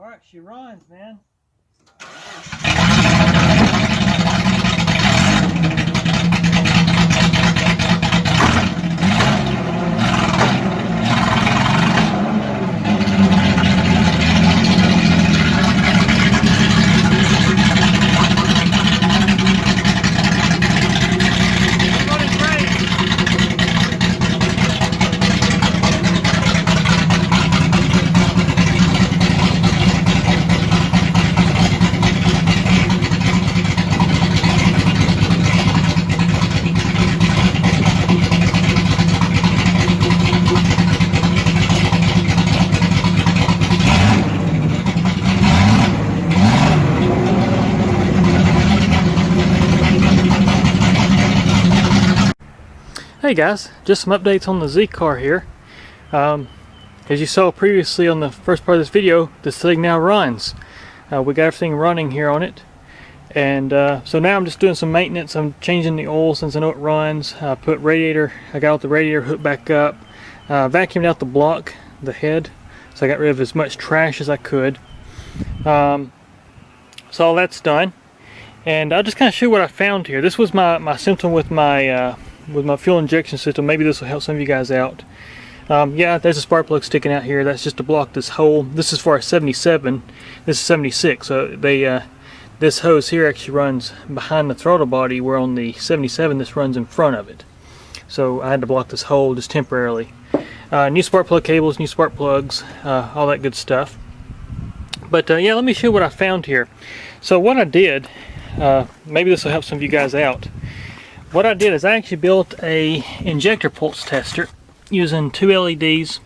Alright, she runs, man. Hey guys, just some updates on the Z car here. As you saw previously on the first part of this video, this thing now runs. We got everything running here on it, and so now I'm just doing some maintenance. I'm changing the oil since I know it runs. I got the radiator hooked back up, vacuumed out the block, the head, so I got rid of as much trash as I could. So all that's done, and I'll just kind of show you what I found here. This was my symptom with my fuel injection system. Maybe this will help some of you guys out. Yeah, there's a spark plug sticking out here. That's just to block this hole. This is for a 77. This is 76. So this hose here actually runs behind the throttle body, where on the 77 this runs in front of it. So I had to block this hole just temporarily. New spark plug cables, new spark plugs, all that good stuff. But yeah, let me show you what I found here. So what I did, maybe this will help some of you guys out. What I did is I actually built a injector pulse tester using 2 LEDs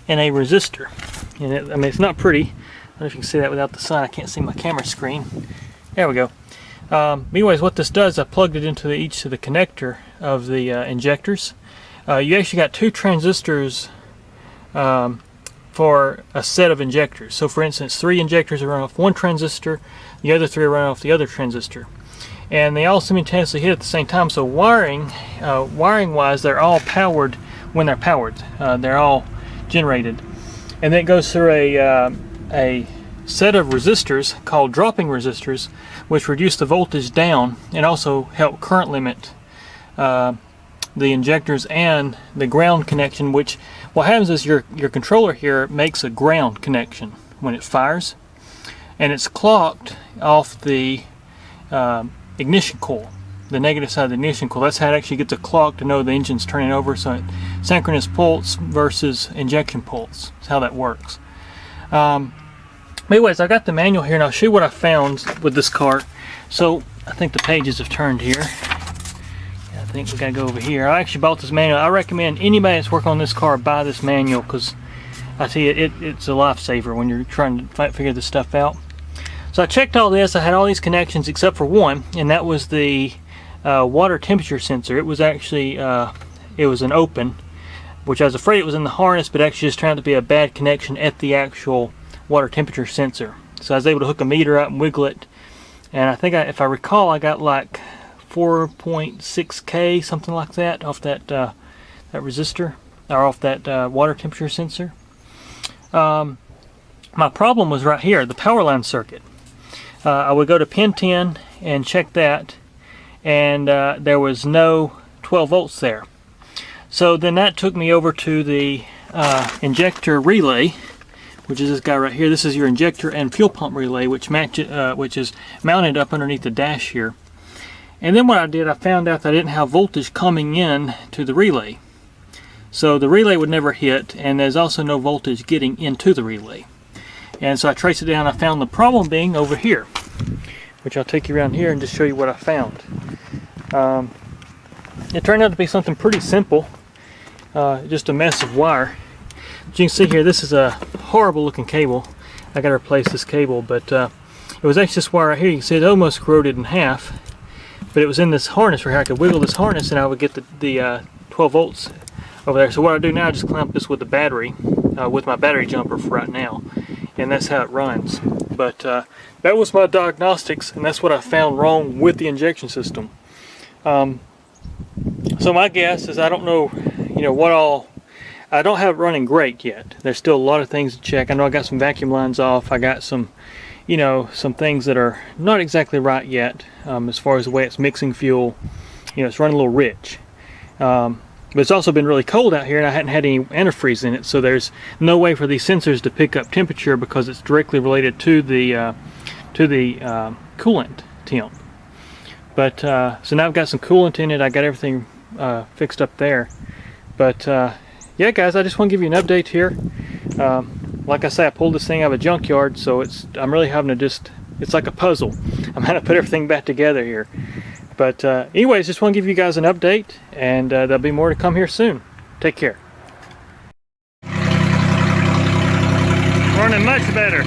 and a resistor. And I mean, it's not pretty. I don't know if you can see that without the sun. I can't see my camera screen. There we go. Anyways, what this does, I plugged it into each of the connector of the injectors. You actually got 2 transistors for a set of injectors. So for instance, 3 injectors are run off one transistor, the other 3 are run off the other transistor. And they all simultaneously hit at the same time. So wiring wise, they're all powered when they're powered. They're all generated. And then it goes through a set of resistors called dropping resistors, which reduce the voltage down and also help current limit the injectors and the ground connection. Which what happens is your controller here makes a ground connection when it fires, and it's clocked off the ignition coil, the negative side of the ignition coil. That's how it actually gets a clock to know the engine's turning over. So synchronous pulse versus injection pulse. That's how that works. Anyways, I got the manual here, and I'll show you what I found with this car. So I think the pages have turned here. I think we gotta go over here. I actually bought this manual. I recommend anybody that's working on this car buy this manual, because I tell you, it's a lifesaver when you're trying to figure this stuff out. So I checked all this. I had all these connections except for one, and that was the water temperature sensor. It was actually it was an open, which I was afraid it was in the harness, but actually just turned out to be a bad connection at the actual water temperature sensor. So I was able to hook a meter up and wiggle it, and I think if I recall, I got like 4.6K, something like that, off that that resistor, or off that water temperature sensor. My problem was right here, the power line circuit. I would go to pin 10 and check that, and there was no 12 volts there. So then that took me over to the injector relay, which is this guy right here. This is your injector and fuel pump relay, which is mounted up underneath the dash here. And then what I did, I found out that I didn't have voltage coming in to the relay. So the relay would never hit, and there's also no voltage getting into the relay. And so I traced it down. I found the problem being over here, which I'll take you around here and just show you what I found. It turned out to be something pretty simple, just a mess of wire. As you can see here, this is a horrible looking cable. I got to replace this cable, but it was actually this wire right here. You can see it almost corroded in half, but it was in this harness right here. I could wiggle this harness and I would get the 12 volts over there. So what I do now, I just clamp this with the battery, with my battery jumper for right now, and that's how it runs. But that was my diagnostics, and that's what I found wrong with the injection system. So my guess is, I don't know, what all. I don't have it running great yet. There's still a lot of things to check. I know I got some vacuum lines off. I got some, you know, some things that are not exactly right yet as far as the way it's mixing fuel. You know, it's running a little rich. But it's also been really cold out here, and I hadn't had any antifreeze in it, so there's no way for these sensors to pick up temperature because it's directly related to the coolant temp. But so now I've got some coolant in it. I got everything fixed up there. But yeah, guys, I just want to give you an update here. Like I say, I pulled this thing out of a junkyard, so I'm really having to it's like a puzzle. I'm having to put everything back together here. But anyways, just want to give you guys an update, and there'll be more to come here soon. Take care. Running much better.